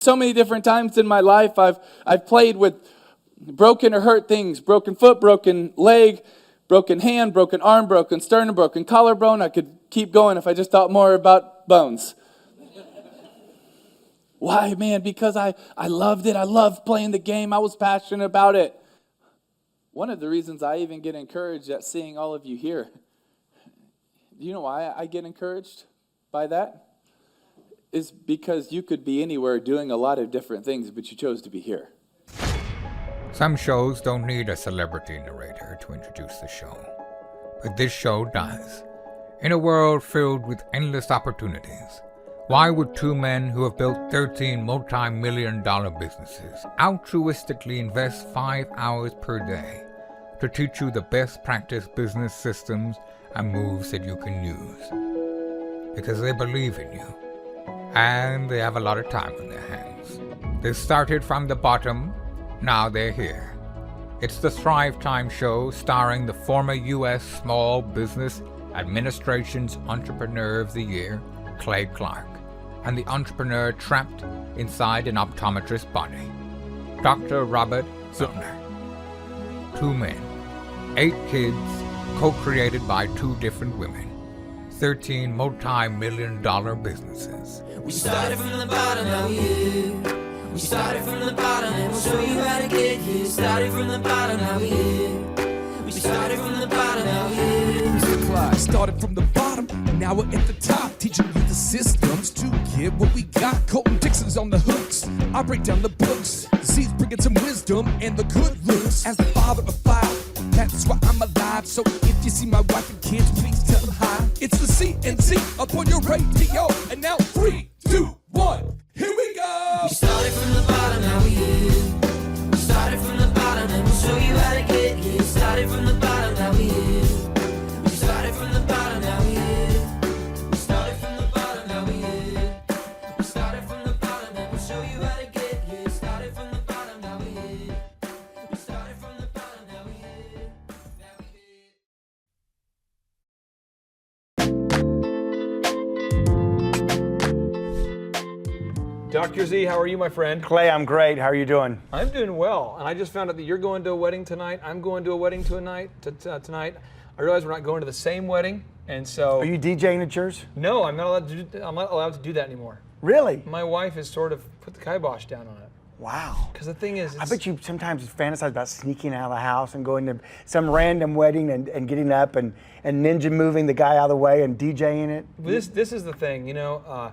So many different times in my life, I've played with broken or hurt things, broken foot, broken leg, broken hand, broken arm, broken sternum, broken collarbone. I could keep going if I just thought more about bones. Why, man? Because I loved it. I loved playing the game. I was passionate about it. One of the reasons I even get encouraged at seeing all of you here. Do you know why I get encouraged by that? Is because you could be anywhere doing a lot of different things, but you chose to be here. Some shows don't need a celebrity narrator to introduce the show, but this show does. In a world filled with endless opportunities, why would two men who have built 13 multi-million-dollar businesses altruistically invest 5 hours per day to teach you the best practice business systems and moves that you can use? Because they believe in you. And they have a lot of time on their hands. They started from the bottom, now they're here. It's the Thrivetime show starring the former U.S. Small Business Administration's Entrepreneur of the Year, Clay Clark, and the entrepreneur trapped inside an optometrist's body, Dr. Robert Zuttner. 2 men, 8 kids, co-created by 2 different women. 13 multi-million-dollar businesses. We started from the bottom, now we here. We started from the bottom, and we'll show you how to get here. Started from the bottom, now we here. We started from the bottom, now we here. Mr. Clyde started from the bottom, and now we're at the top, teaching you the systems to get what we got. Colton Dixon's on the hooks. I break down the books. Z's bringing some wisdom and the good looks. As the father of 5, that's why I'm alive. So if you see my wife and kids, please tell them hi. It's the CNC up on your radio. And now 3, 2, 1, here we go. We started from the bottom, now we here. We started from the bottom, and we'll show you how to get here. Started from the bottom, now we here. We started from the bottom, now we here. We started from the bottom, now we here. We started from the bottom, and we'll show you how to get here. Started from the bottom, now we here. We started from the bottom, now we here. Now we here. Dr. Z, how are you, my friend? Clay, I'm great. How are you doing? I'm doing well, and I just found out that you're going to a wedding tonight. I'm going to a wedding tonight. I realize we're not going to the same wedding, and so. Are you DJing at yours? No, I'm not allowed to do that anymore. Really? My wife has sort of put the kibosh down on it. Wow. Because the thing is, I bet you sometimes fantasize about sneaking out of the house and going to some random wedding and getting up and ninja moving the guy out of the way and DJing it. This is the thing, you know.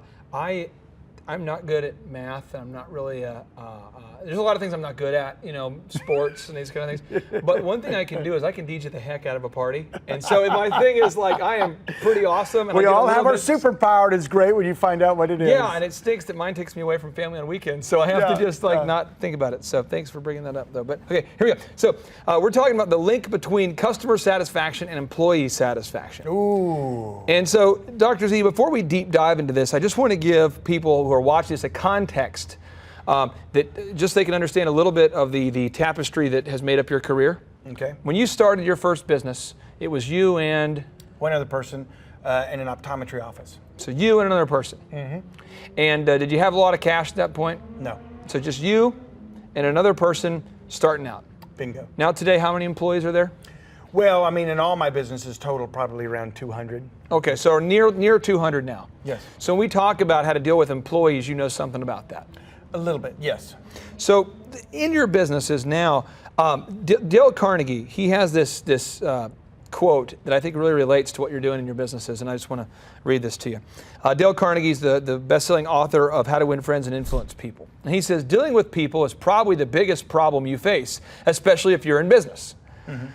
I'm not good at math, and I'm not really, there's a lot of things I'm not good at, you know, sports and these kind of things. But one thing I can do is I can DJ the heck out of a party. And so my thing is, like, I am pretty awesome. And we all have our superpower, and it's great when you find out what it is. Yeah, and it stinks that mine takes me away from family on weekends, so I have to just, not think about it. So thanks for bringing that up, though. But, okay, here we go. So we're talking about the link between customer satisfaction and employee satisfaction. Ooh. And so, Dr. Z, before we deep dive into this, I just want to give people who are watching this a context that just they can understand a little bit of the tapestry that has made up your career. Okay. When you started your first business, it was you and? One other person in an optometry office. So you and another person. Mm-hmm. And did you have a lot of cash at that point? No. So just you and another person starting out. Bingo. Now today, how many employees are there? Well, I mean, in all my businesses total, probably around 200. Okay, so near 200 now. Yes. So when we talk about how to deal with employees, you know something about that. A little bit, yes. So in your businesses now, Dale Carnegie, he has this quote that I think really relates to what you're doing in your businesses, and I just want to read this to you. Dale Carnegie's the best-selling author of How to Win Friends and Influence People. And he says, dealing with people is probably the biggest problem you face, especially if you're in business. Mm-hmm.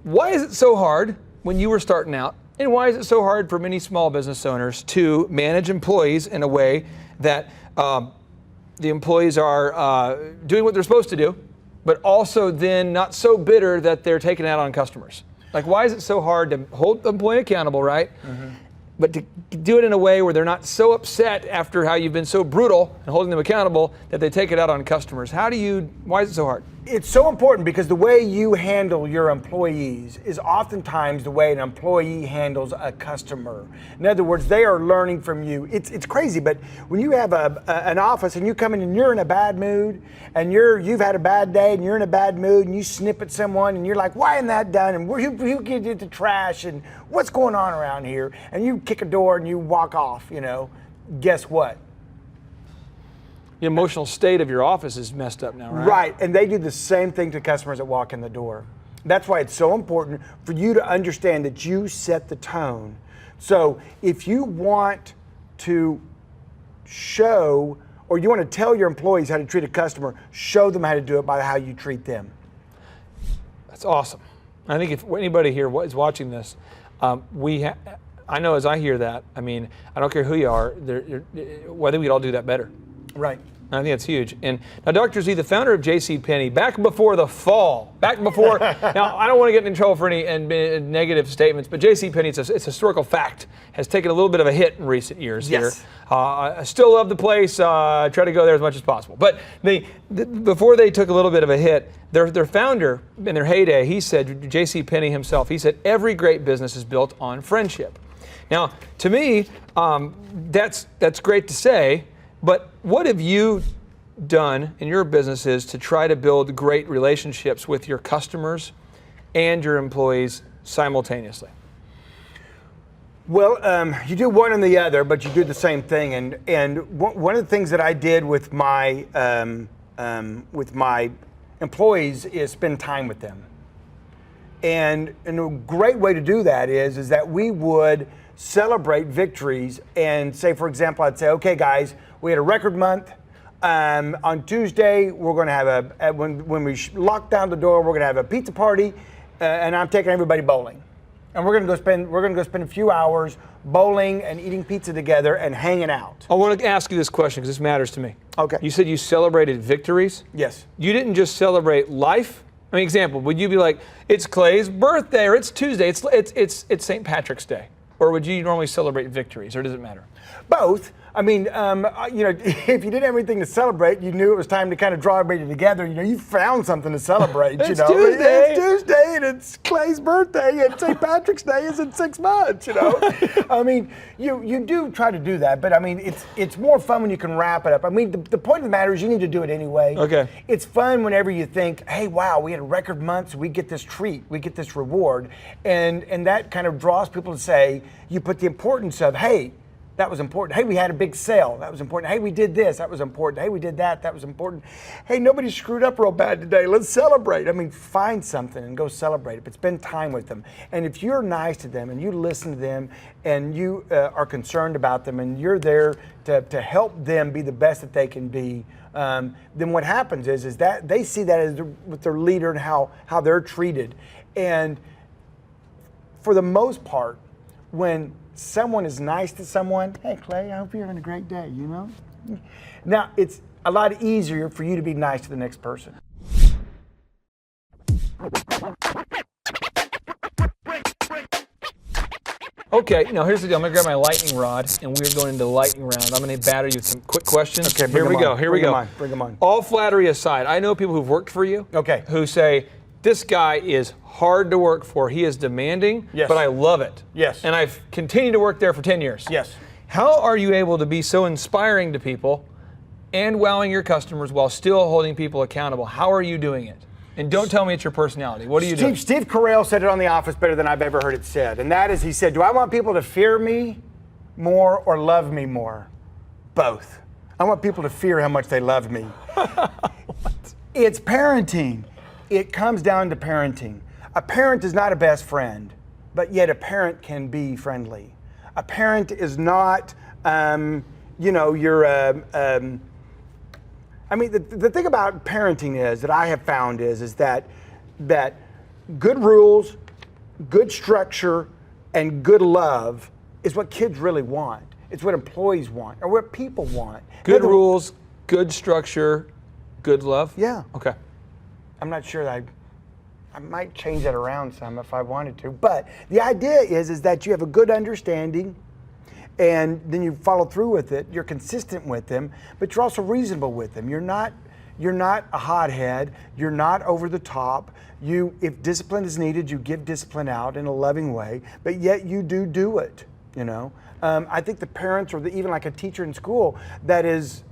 Why is it so hard when you were starting out, and why is it so hard for many small business owners to manage employees in a way that the employees are doing what they're supposed to do, but also then not so bitter that they're taking it out on customers? Like, why is it so hard to hold the employee accountable, right? Mm-hmm. But to do it in a way where they're not so upset after how you've been so brutal and holding them accountable that they take it out on customers? Why is it so hard? It's so important because the way you handle your employees is oftentimes the way an employee handles a customer. In other words, they are learning from you. It's crazy, but when you have an office and you come in and you're in a bad mood and you've had a bad day and you're in a bad mood and you snip at someone and you're like, why isn't that done? And who did the trash and what's going on around here? And you kick a door and you walk off, guess what? The emotional state of your office is messed up now, right? Right, and they do the same thing to customers that walk in the door. That's why it's so important for you to understand that you set the tone. So if you want to show, or you want to tell your employees how to treat a customer, show them how to do it by how you treat them. That's awesome. I think if anybody here is watching this, I know as I hear that, I mean, I don't care who you are, I think we'd all do that better. Right. I think that's huge. And now, Dr. Z, the founder of JCPenney, back before the fall, now I don't want to get in trouble for any negative statements, but JCPenney, it's a historical fact, has taken a little bit of a hit in recent years here. I still love the place, try to go there as much as possible. But before they took a little bit of a hit, their founder, in their heyday, he said, JCPenney himself, he said, every great business is built on friendship. Now, to me, that's great to say, but what have you done in your businesses to try to build great relationships with your customers and your employees simultaneously? Well, you do one and the other, but you do the same thing. And one of the things that I did with my employees is spend time with them. And a great way to do that is that we would celebrate victories and say, for example, I'd say, okay, guys, we had a record month. On Tuesday, we're going to have when we lock down the door, we're going to have a pizza party, and I'm taking everybody bowling, and we're going to go spend a few hours bowling and eating pizza together and hanging out. I want to ask you this question because this matters to me. Okay. You said you celebrated victories. Yes. You didn't just celebrate life. I mean, example, would you be like, it's Clay's birthday, or it's Tuesday, it's St. Patrick's Day, or would you normally celebrate victories, or does it matter? Both. I mean, if you didn't have anything to celebrate, you knew it was time to kind of draw everybody together. You found something to celebrate. It's Tuesday. It's Tuesday, and it's Clay's birthday, and St. Patrick's Day is in 6 months. I mean, you do try to do that, but I mean, it's more fun when you can wrap it up. I mean, the point of the matter is you need to do it anyway. Okay. It's fun whenever you think, hey, wow, we had a record month, so we get this treat, we get this reward, and that kind of draws people to say, you put the importance of, hey, that was important. Hey, we had a big sale. That was important. Hey, we did this. That was important. Hey, we did that. That was important. Hey, nobody screwed up real bad today. Let's celebrate. I mean, find something and go celebrate it, but spend time with them. And if you're nice to them and you listen to them and you are concerned about them and you're there to help them be the best that they can be, then what happens is that they see that as with their leader and how they're treated. And for the most part, when someone is nice to someone, hey Clay, I hope you're having a great day, Now, it's a lot easier for you to be nice to the next person. Okay, now here's the deal. I'm going to grab my lightning rod, and we're going into the lightning round. I'm going to batter you with some quick questions. Okay, here we go. Bring them on. All flattery aside, I know people who've worked for you who say, this guy is hard to work for. He is demanding, yes, but I love it. Yes. And I've continued to work there for 10 years. Yes. How are you able to be so inspiring to people and wowing your customers while still holding people accountable? How are you doing it? And don't tell me it's your personality. What are you doing? Steve Carell said it on The Office better than I've ever heard it said. And that is, he said, do I want people to fear me more or love me more? Both. I want people to fear how much they love me. It's parenting. It comes down to parenting. A parent is not a best friend, but yet a parent can be friendly. A parent is not, I mean, the thing about parenting is that I have found is that good rules, good structure, and good love is what kids really want. It's what employees want, or what people want. Good rules, good structure, good love? Yeah. Okay. I'm not sure that I might change that around some if I wanted to. But the idea is that you have a good understanding and then you follow through with it. You're consistent with them, but you're also reasonable with them. You're not You're not a hothead. You're not over the top. If discipline is needed, you give discipline out in a loving way, but yet you do it, you know. I think the parents or even like a teacher in school that is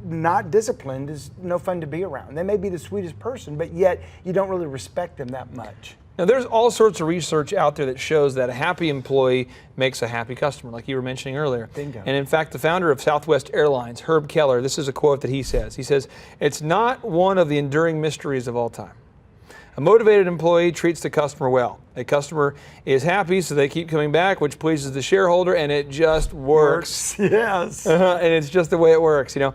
not disciplined is no fun to be around. They may be the sweetest person, but yet you don't really respect them that much. Now, there's all sorts of research out there that shows that a happy employee makes a happy customer, like you were mentioning earlier. Bingo. And in fact, the founder of Southwest Airlines, Herb Keller, this is a quote that he says. He says, "It's not one of the enduring mysteries of all time. A motivated employee treats the customer well. A customer is happy, so they keep coming back, which pleases the shareholder, and it just works." Yes. And it's just the way it works, you know.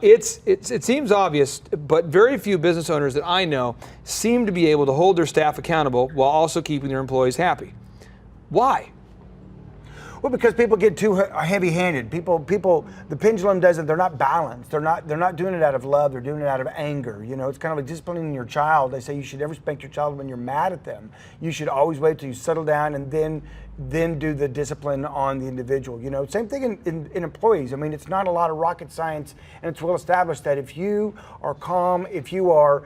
It seems obvious, but very few business owners that I know seem to be able to hold their staff accountable while also keeping their employees happy. Why? Well, because people get too heavy-handed. People, the pendulum doesn't. They're not balanced. They're not doing it out of love. They're doing it out of anger. You know, it's kind of like disciplining your child. They say you should never spank your child when you're mad at them. You should always wait till you settle down and then do the discipline on the individual. You know, same thing in employees. I mean, it's not a lot of rocket science, and it's well established that if you are calm, if you are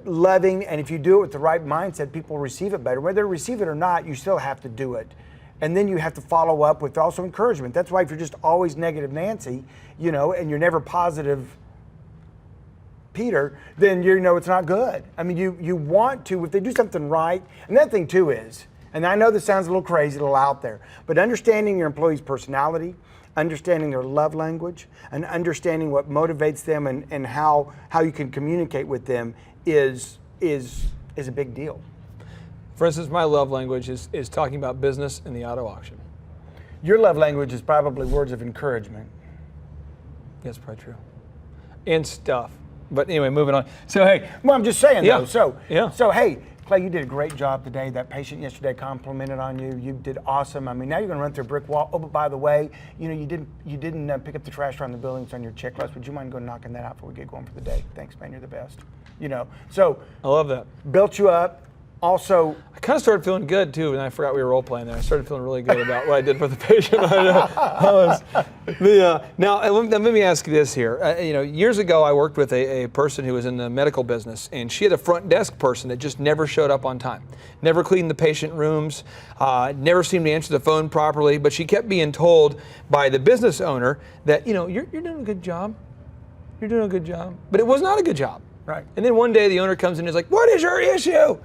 loving, and if you do it with the right mindset, people receive it better. Whether they receive it or not, you still have to do it. And then you have to follow up with also encouragement. That's why if you're just always negative Nancy, you know, and you're never positive Peter, then you know it's not good. I mean, you want to, if they do something right, and that thing too is, and I know this sounds a little crazy, a little out there, but understanding your employee's personality, understanding their love language, and understanding what motivates them and how you can communicate with them is a big deal. For instance, my love language is talking about business in the auto auction. Your love language is probably words of encouragement. That's probably true. And stuff. But anyway, moving on. So, hey. Well, I'm just saying, Yeah. though. Yeah. So, hey, Clay, you did a great job today. That patient yesterday complimented on you. You did awesome. I mean, now you're going to run through a brick wall. Oh, but by the way, you know, you didn't pick up the trash around the building. It's on your checklist. Would you mind going knocking that out before we get going for the day? Thanks, man. You're the best. You know, so. I love that. Built you up. Also, I kind of started feeling good too, and I forgot we were role playing there. I started feeling really good about what I did for the patient. Now, let me ask you this here. You know, years ago, I worked with a person who was in the medical business, and she had a front desk person that just never showed up on time, never cleaned the patient rooms, never seemed to answer the phone properly. But she kept being told by the business owner that, you know, you're doing a good job. You're doing a good job. But it was not a good job. right. And then one day the owner comes in and is like, "What is your issue?"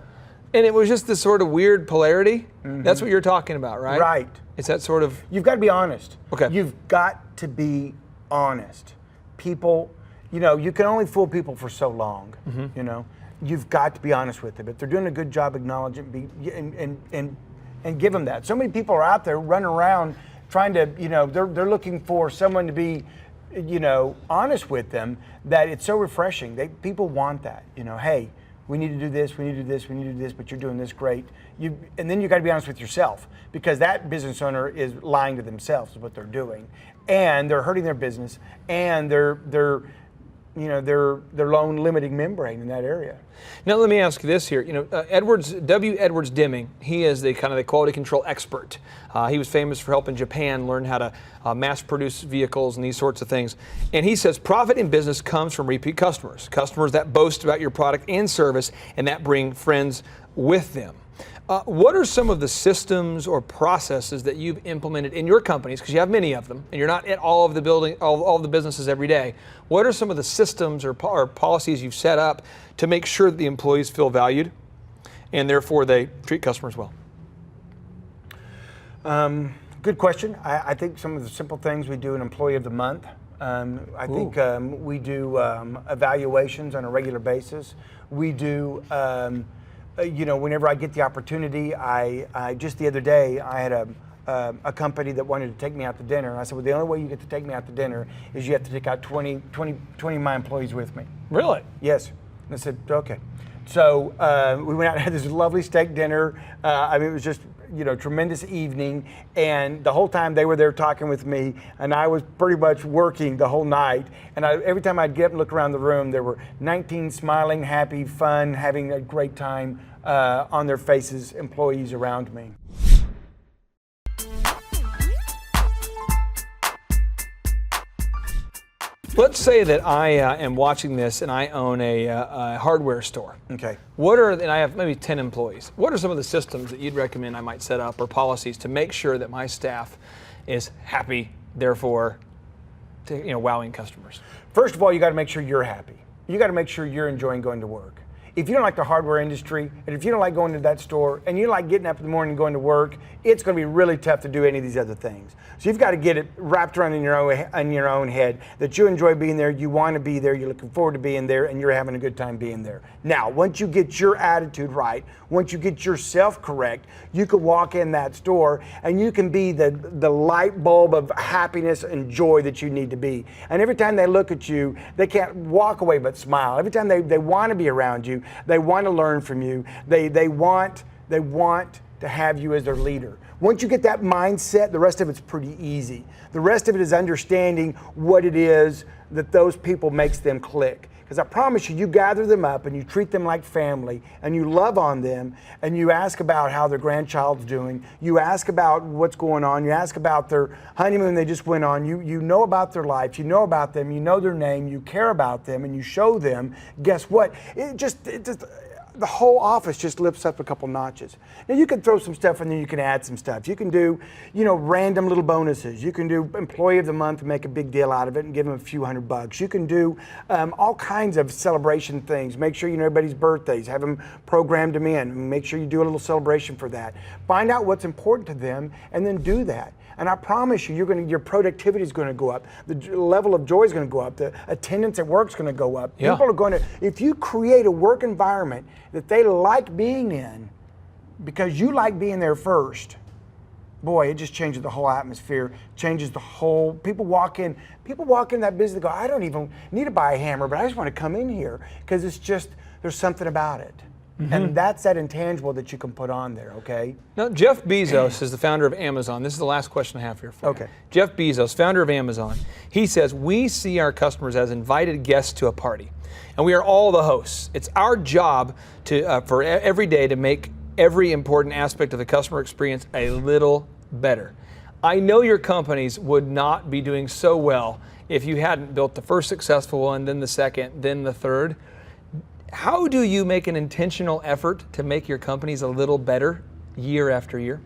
And it was just this sort of weird polarity. That's what you're talking about, right? Right. It's that sort of. You've got to be honest. Okay. You've got to be honest. People, you know, you can only fool people for so long. You know, you've got to be honest with them. If they're doing a good job, acknowledge it, and give them that. So many people are out there running around trying to, you know, they're looking for someone to be, you know, honest with them. That it's so refreshing. People want that. You know, hey, we need to do this, we need to do this, we need to do this, but you're doing this great. And then you got to be honest with yourself, because that business owner is lying to themselves is what they're doing, and they're hurting their business, and they're their own limiting membrane in that area. Now let me ask you this here. You know, W. Edwards Deming, he is the quality control expert. He was famous for helping Japan learn how to mass produce vehicles and these sorts of things. And he says profit in business comes from repeat customers, customers that boast about your product and service and that bring friends with them. What are some of the systems or processes that you've implemented in your companies, because you have many of them, and you're not at all of the businesses every day? What are some of the systems or policies you've set up to make sure that the employees feel valued, and therefore they treat customers well? Good question. I think some of the simple things we do an employee of the month. I think we do evaluations on a regular basis. We do. You know, whenever I get the opportunity, I just the other day, I had a company that wanted to take me out to dinner. And I said, well, the only way you get to take me out to dinner is you have to take out 20 of my employees with me. Really? Yes. And I said, okay. So we went out and had this lovely steak dinner. I mean, it was just, you know, tremendous evening. And the whole time they were there talking with me, and I was pretty much working the whole night. And every time I'd get up and look around the room, there were 19 smiling, happy, fun, having a great time on their faces, employees around me. let's say that I am watching this and I own a hardware store. Okay. And I have maybe 10 employees. What are some of the systems that you'd recommend I might set up or policies to make sure that my staff is happy, therefore, wowing customers? First of all, you got to make sure you're happy. You got to make sure you're enjoying going to work. If you don't like the hardware industry, and if you don't like going to that store, and you don't like getting up in the morning and going to work, it's going to be really tough to do any of these other things. So you've got to get it wrapped around in your own head that you enjoy being there, you want to be there, you're looking forward to being there, and you're having a good time being there. Now, once you get your attitude right, once you get yourself correct, you can walk in that store and you can be the light bulb of happiness and joy that you need to be. And every time they look at you, they can't walk away but smile. Every time they want to be around you, they want to learn from you. They want to have you as their leader. Once you get that mindset, the rest of it's pretty easy. The rest of it is understanding what it is that those people makes them click. Because I promise you, you gather them up and you treat them like family and you love on them and you ask about how their grandchild's doing. You ask about what's going on. You ask about their honeymoon they just went on. You know about their life. You know about them. You know their name. You care about them and you show them. Guess what? It just the whole office just lifts up a couple notches. Now you can throw some stuff in there, you can add some stuff. You can do, random little bonuses. You can do employee of the month and make a big deal out of it and give them a few $100. You can do all kinds of celebration things. Make sure you know everybody's birthdays, have them programmed them in. Make sure you do a little celebration for that. Find out what's important to them and then do that. And I promise you, your productivity is going to go up. The level of joy is going to go up. The attendance at work is going to go up. Yeah. People are going to, if you create a work environment that they like being in, because you like being there first, boy, it just changes the whole atmosphere, changes the whole, people walk in that business and go, I don't even need to buy a hammer, but I just want to come in here because it's just, there's something about it. Mm-hmm. And that's that intangible that you can put on there, okay? Now, Jeff Bezos is the founder of Amazon. This is the last question I have here for you. Okay. Jeff Bezos, founder of Amazon, he says, we see our customers as invited guests to a party, and we are all the hosts. It's our job for every day to make every important aspect of the customer experience a little better. I know your companies would not be doing so well if you hadn't built the first successful one, then the second, then the third. How do you make an intentional effort to make your companies a little better year after year?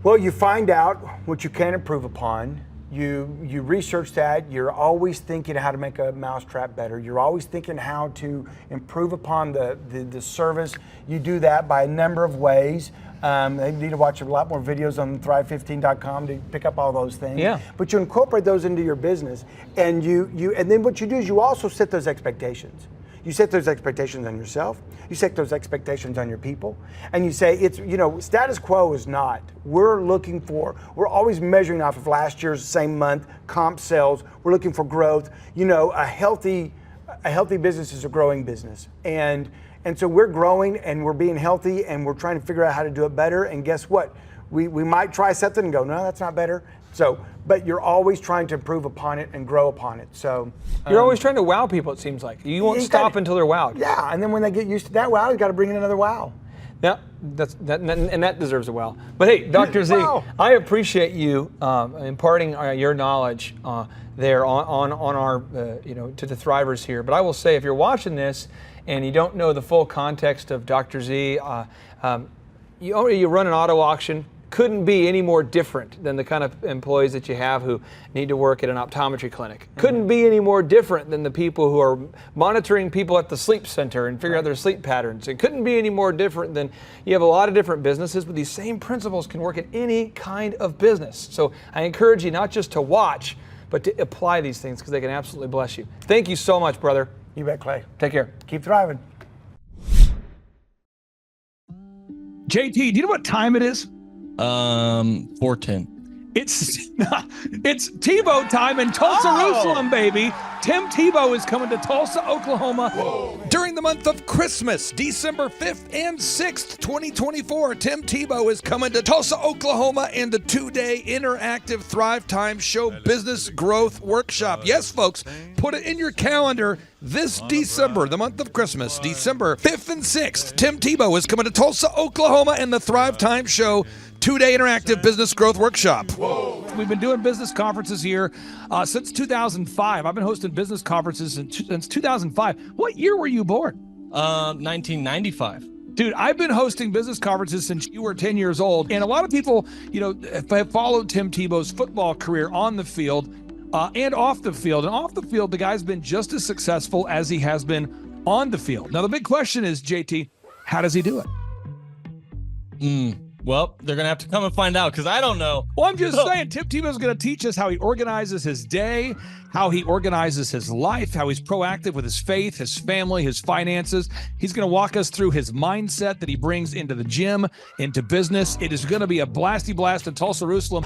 Well, you find out what you can improve upon. You research that. You're always thinking how to make a mousetrap better. You're always thinking how to improve upon the service. You do that by a number of ways. They need to watch a lot more videos on Thrive15.com to pick up all those things. Yeah. But you incorporate those into your business, and and then what you do is you also set those expectations. You set those expectations on yourself. You set those expectations on your people. And you say, status quo is not. We're always measuring off of last year's same month, comp sales. We're looking for growth. A healthy business is a growing business. And so we're growing and we're being healthy and we're trying to figure out how to do it better. And guess what? We might try something and go, no, that's not better. But you're always trying to improve upon it and grow upon it. So you're always trying to wow people, it seems like. You won't stop until they're wowed. Yeah, and then when they get used to that wow, you got to bring in another wow. Now, that deserves a wow. But hey, Dr. Z, Wow. I appreciate you imparting your knowledge there on our to the Thrivers here. But I will say, if you're watching this and you don't know the full context of Dr. Z, you run an auto auction. Couldn't be any more different than the kind of employees that you have who need to work at an optometry clinic. Couldn't be any more different than the people who are monitoring people at the sleep center and figuring out their sleep patterns. It couldn't be any more different than you have a lot of different businesses, but these same principles can work at any kind of business. So I encourage you not just to watch, but to apply these things because they can absolutely bless you. Thank you so much, brother. You bet, Clay. Take care. Keep thriving. JT, do you know what time it is? 4:10. It's Tebow time in Tulsa, Jerusalem, baby. Tim Tebow is coming to Tulsa, Oklahoma. Whoa. During the month of Christmas, December 5th and 6th, 2024, Tim Tebow is coming to Tulsa, Oklahoma in the 2-day interactive Thrivetime Show Business Growth Workshop. Yes, folks, put it in your calendar. This December, the month of Christmas, December 5th and 6th, Tim Tebow is coming to Tulsa, Oklahoma in the Thrivetime Show 2-day interactive business growth workshop. Whoa. We've been doing business conferences here since 2005. I've been hosting business conferences since 2005. What year were you born? 1995. Dude, I've been hosting business conferences since you were 10 years old. And a lot of people, have followed Tim Tebow's football career on the field and off the field. And off the field, the guy's been just as successful as he has been on the field. Now, the big question is, JT, how does he do it? Well, they're going to have to come and find out because I don't know. Well, I'm just saying, Tim Tebow's going to teach us how he organizes his day, how he organizes his life, how he's proactive with his faith, his family, his finances. He's going to walk us through his mindset that he brings into the gym, into business. It is going to be a blasty blast in Tulsa, Jerusalem.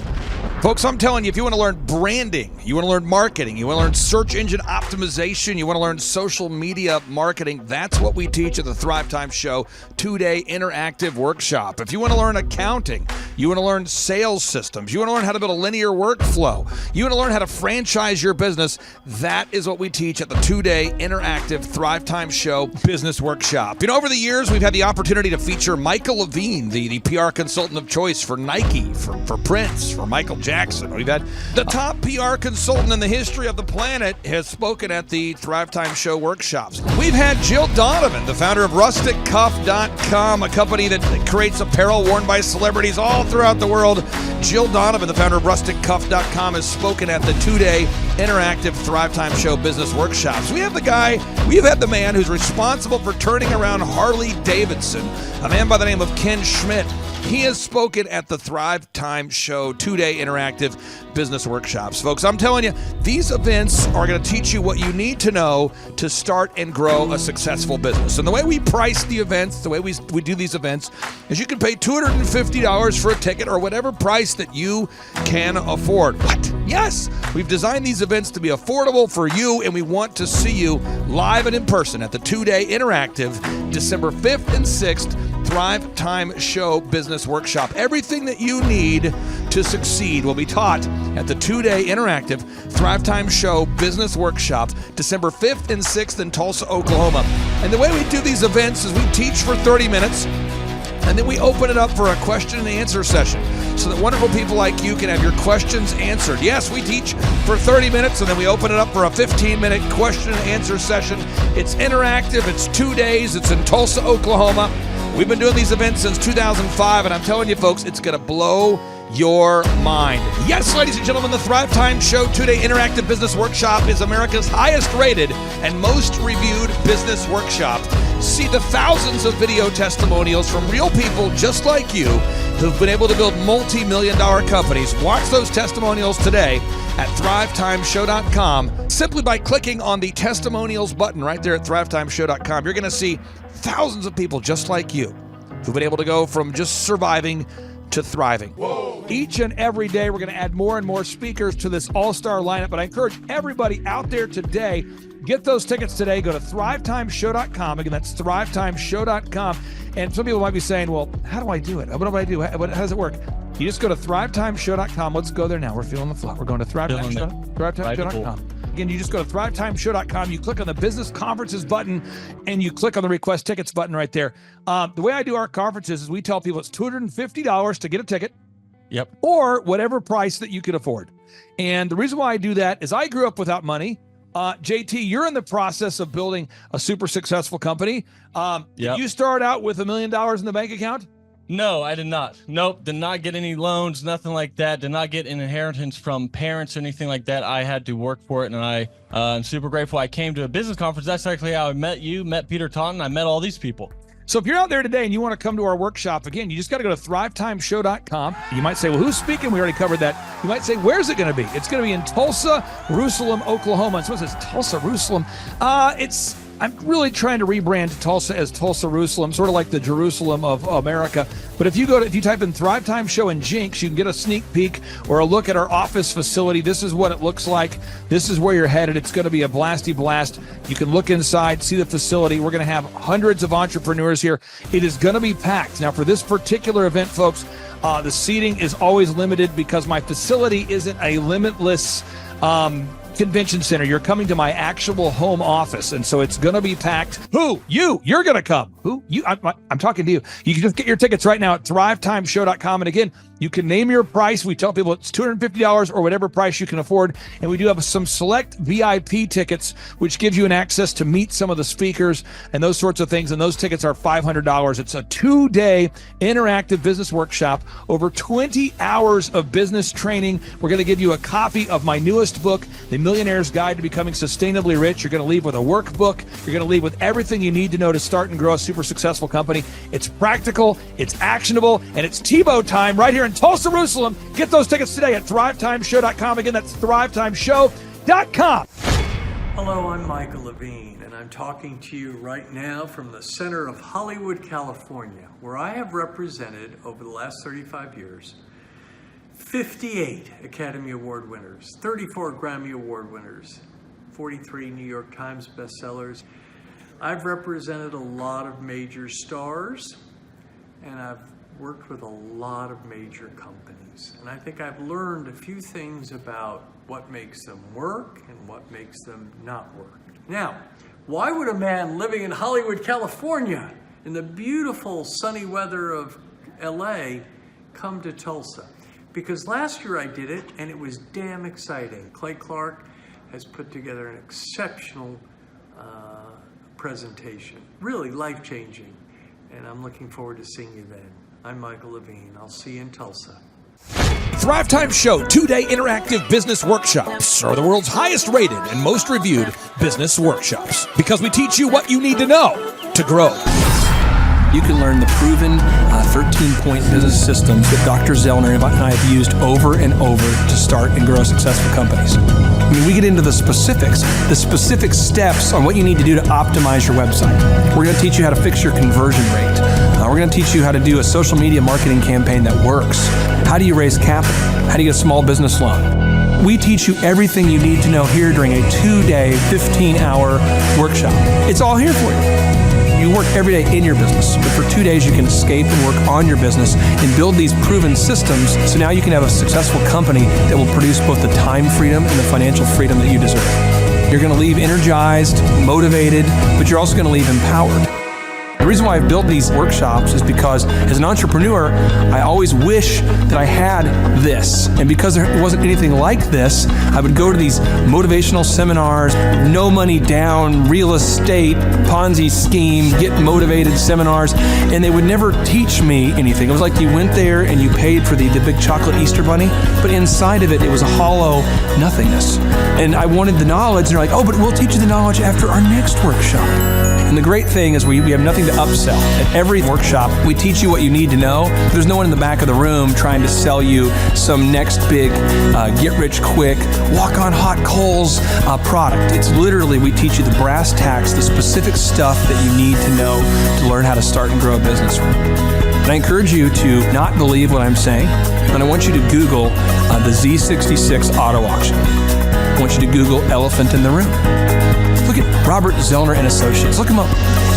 Folks, I'm telling you, if you want to learn branding, you want to learn marketing, you want to learn search engine optimization, you want to learn social media marketing, that's what we teach at the Thrivetime Show 2-day interactive workshop. If you want to learn accounting, you want to learn sales systems, you want to learn how to build a linear workflow, you want to learn how to franchise your business, that is what we teach at the 2-day interactive Thrivetime Show business workshop. Over the years, we've had the opportunity to feature Michael Levine, the PR consultant of choice for Nike, for Prince, for Michael Jackson. We've had the top PR consultant in the history of the planet has spoken at the Thrivetime Show workshops. We've had Jill Donovan, the founder of RusticCuff.com, a company that creates apparel worn by celebrities all throughout the world. Jill Donovan, the founder of RusticCuff.com, has spoken at the 2-day interactive Thrivetime Show business workshops. We have had the man who's responsible for turning around Harley Davidson, a man by the name of Ken Schmidt. He has spoken at the Thrivetime Show 2-day interactive business workshops. Folks, I'm telling you, these events are going to teach you what you need to know to start and grow a successful business. And the way we price the events, the way we do these events, is you can pay $250 for a ticket or whatever price that you can afford. What? Yes, we've designed these events to be affordable for you, and we want to see you live and in person at the 2-day interactive December 5th and 6th Thrivetime Show Business Workshop. Everything that you need to succeed will be taught at the 2-day interactive Thrivetime Show Business Workshop, December 5th and 6th in Tulsa, Oklahoma. And the way we do these events is we teach for 30 minutes, and then we open it up for a question and answer session so that wonderful people like you can have your questions answered. Yes, we teach for 30 minutes, and then we open it up for a 15-minute question and answer session. It's interactive. It's 2 days. It's in Tulsa, Oklahoma. We've been doing these events since 2005, and I'm telling you, folks, it's going to blow your mind. Yes, ladies and gentlemen, the Thrivetime Show 2-day interactive business workshop is America's highest rated and most reviewed business workshop. See the thousands of video testimonials from real people just like you who've been able to build multi-million-dollar companies. Watch those testimonials today at thrivetimeshow.com. Simply by clicking on the testimonials button right there at thrivetimeshow.com, you're going to see thousands of people just like you who've been able to go from just surviving to thriving. Whoa. Each and every day, we're going to add more and more speakers to this all-star lineup. But I encourage everybody out there today, get those tickets today. Go to thrivetimeshow.com. Again, that's thrivetimeshow.com. And some people might be saying, well, how do I do it? What do I do? How does it work? You just go to thrivetimeshow.com. Let's go there now. We're feeling the flow. We're going to thrivetimeshow.com. Again, you just go to thrivetimeshow.com. You click on the business conferences button, and you click on the request tickets button right there. The way I do our conferences is we tell people it's $250 to get a ticket. Yep. Or whatever price that you can afford. And the reason why I do that is I grew up without money. JT, you're in the process of building a super successful company. Yep. You start out with $1 million in the bank account? No, I did not. Nope, did not get any loans, nothing like that. Did not get an inheritance from parents or anything like that. I had to work for it, and I'm super grateful. I came to a business conference. That's actually how I met you, met Peter Taunton. I met all these people. So if you're out there today and you want to come to our workshop, again, you just got to go to thrivetimeshow.com. You might say, well, who's speaking? We already covered that. You might say, where's it going to be? It's going to be in Tulsa, Jerusalem, Oklahoma. And someone says, Tulsa, Jerusalem. I'm really trying to rebrand Tulsa as Tulsa, Jerusalem, sort of like the Jerusalem of America. But if you type in Thrivetime Show and Jinx, you can get a sneak peek or a look at our office facility. This is what it looks like. This is where you're headed. It's going to be a blasty blast. You can look inside, see the facility. We're going to have hundreds of entrepreneurs here. It is going to be packed. Now, for this particular event, folks, the seating is always limited because my facility isn't a limitless convention center. You're coming to my actual home office, and so it's going to be packed. Who? You're going to come. Who? You? I'm talking to you. You can just get your tickets right now at thrivetimeshow.com. And again, You can name your price. We tell people it's $250 or whatever price you can afford. And we do have some select VIP tickets, which gives you an access to meet some of the speakers and those sorts of things. And those tickets are $500. It's a 2-day interactive business workshop, over 20 hours of business training. We're going to give you a copy of my newest book, The Millionaire's Guide to Becoming Sustainably Rich. You're going to leave with a workbook. You're going to leave with everything you need to know to start and grow a super successful company. It's practical, it's actionable, and it's Tebow time right here in Tulsa, Jerusalem. Get those tickets today at thrivetimeshow.com. Again, that's thrivetimeshow.com. Hello, I'm Michael Levine, and I'm talking to you right now from the center of Hollywood, California, where I have represented over the last 35 years 58 Academy Award winners, 34 Grammy Award winners, 43 New York Times bestsellers. I've represented a lot of major stars, and I've worked with a lot of major companies. And I think I've learned a few things about what makes them work and what makes them not work. Now, why would a man living in Hollywood, California, in the beautiful sunny weather of LA, come to Tulsa? Because last year I did it, and it was damn exciting. Clay Clark has put together an exceptional presentation, really life-changing, and I'm looking forward to seeing you then. I'm Michael Levine. I'll see you in Tulsa. Thrivetime Show 2-day interactive business workshops are the world's highest rated and most reviewed business workshops because we teach you what you need to know to grow. You can learn the proven 13-point business systems that Dr. Zellner and I have used over and over to start and grow successful companies. I mean, we get into the specifics steps on what you need to do to optimize your website. We're going to teach you how to fix your conversion rate. We're going to teach you how to do a social media marketing campaign that works. How do you raise capital? How do you get a small business loan? We teach you everything you need to know here during a 2-day, 15-hour workshop. It's all here for you. You work every day in your business, but for 2 days you can escape and work on your business and build these proven systems so now you can have a successful company that will produce both the time freedom and the financial freedom that you deserve. You're going to leave energized, motivated, but you're also going to leave empowered. The reason why I've built these workshops is because as an entrepreneur, I always wish that I had this. And because there wasn't anything like this, I would go to these motivational seminars, no money down, real estate, Ponzi scheme, get motivated seminars, and they would never teach me anything. It was like you went there and you paid for the big chocolate Easter bunny, but inside of it, it was a hollow nothingness. And I wanted the knowledge, and they're like, oh, but we'll teach you the knowledge after our next workshop. And the great thing is we have nothing to upsell. At every workshop, we teach you what you need to know. There's no one in the back of the room trying to sell you some next big get-rich-quick, walk-on-hot coals product. It's literally, we teach you the brass tacks, the specific stuff that you need to know to learn how to start and grow a business. And I encourage you to not believe what I'm saying, and I want you to Google the Z66 auto auction. I want you to Google elephant in the room. Look at Robert Zellner and Associates. Look them up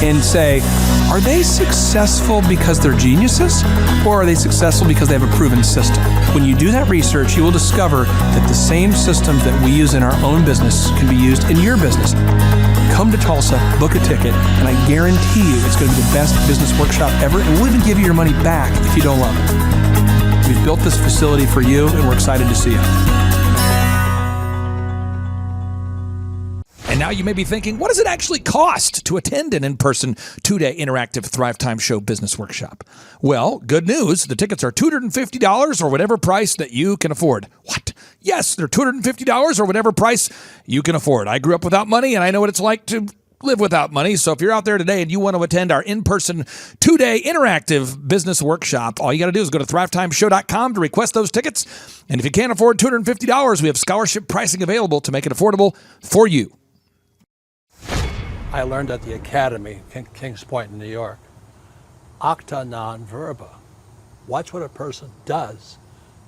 and say, are they successful because they're geniuses, or are they successful because they have a proven system? When you do that research, you will discover that the same systems that we use in our own business can be used in your business. Come to Tulsa, book a ticket, and I guarantee you it's going to be the best business workshop ever, and we'll even give you your money back if you don't love it. We've built this facility for you, and we're excited to see you. And now you may be thinking, what does it actually cost to attend an in-person 2-day interactive Thrivetime Show business workshop? Well, good news. The tickets are $250 or whatever price that you can afford. What? Yes, they're $250 or whatever price you can afford. I grew up without money, and I know what it's like to live without money. So if you're out there today and you want to attend our in-person 2-day interactive business workshop, all you got to do is go to thrivetimeshow.com to request those tickets. And if you can't afford $250, we have scholarship pricing available to make it affordable for you. I learned at the Academy in Kings Point in New York. Acta non verba. Watch what a person does,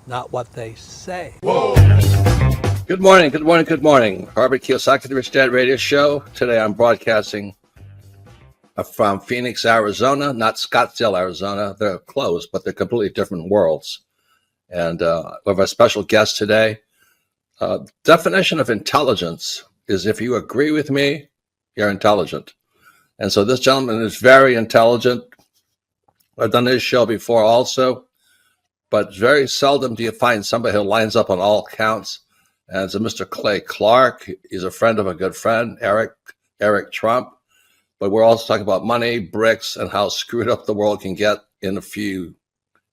not what they say. Whoa. Good morning, good morning, good morning. Robert Kiyosaki, the Rich Dad Radio Show. Today I'm broadcasting from Phoenix, Arizona, not Scottsdale, Arizona. They're close, but they're completely different worlds. And we have a special guest today. Definition of intelligence is if you agree with me, you're intelligent. And so this gentleman is very intelligent. I've done his show before also. but very seldom do you find somebody who lines up on all counts. And it's a Mr. Clay Clark. He's a friend of a good friend, Eric Trump. But we're also talking about money, bricks, and how screwed up the world can get in a few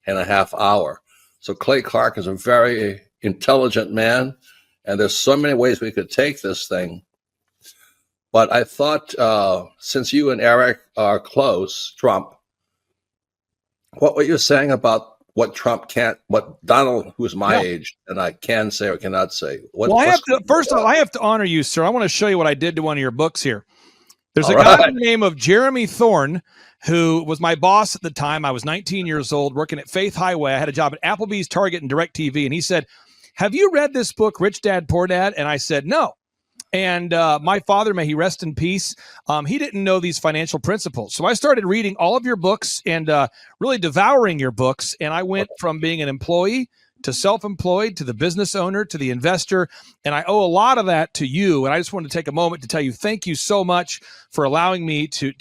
and a half hour. So Clay Clark is a very intelligent man, and there's so many ways we could take this thing. But I thought, since you and Eric are close, Trump, what were you saying about what Trump can't, what Donald, who's my age, and I can say or cannot say? Well, first of all, I have to honor you, sir. I want to show you what I did to one of your books here. There's a guy by the name of Jeremy Thorne, who was my boss at the time. I was 19 years old, working at Faith Highway. I had a job at Applebee's, Target, and DirecTV. And he said, "Have you read this book, Rich Dad, Poor Dad?" And I said, "No." And my father, may he rest in peace, he didn't know these financial principles. So I started reading all of your books and really devouring your books. And I went from being an employee to self-employed, to the business owner, to the investor. And I owe a lot of that to you. And I just wanted to take a moment to tell you, thank you so much for allowing me to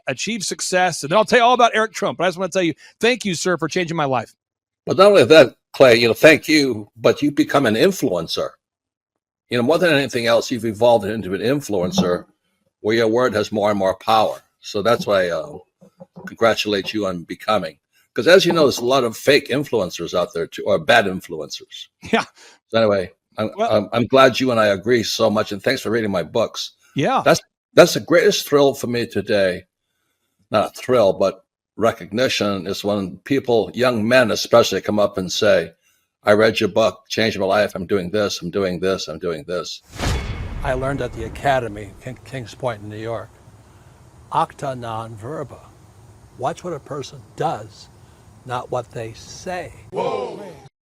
achieve success. And then I'll tell you all about Eric Trump. But I just want to tell you, thank you, sir, for changing my life. But not only that, Clay, thank you, but you become an influencer. More than anything else, you've evolved into an influencer where your word has more and more power. So that's why I congratulate you on becoming. Because as you know, there's a lot of fake influencers out there too, or bad influencers. Yeah. So anyway, I'm glad you and I agree so much, and thanks for reading my books. Yeah. That's the greatest thrill for me today. Not a thrill, but recognition is when people, young men especially, come up and say, "I read your book, changed my life. I'm doing this, I'm doing this, I'm doing this." I learned at the Academy, Kings Point in New York, acta non verba. Watch what a person does, not what they say. Whoa.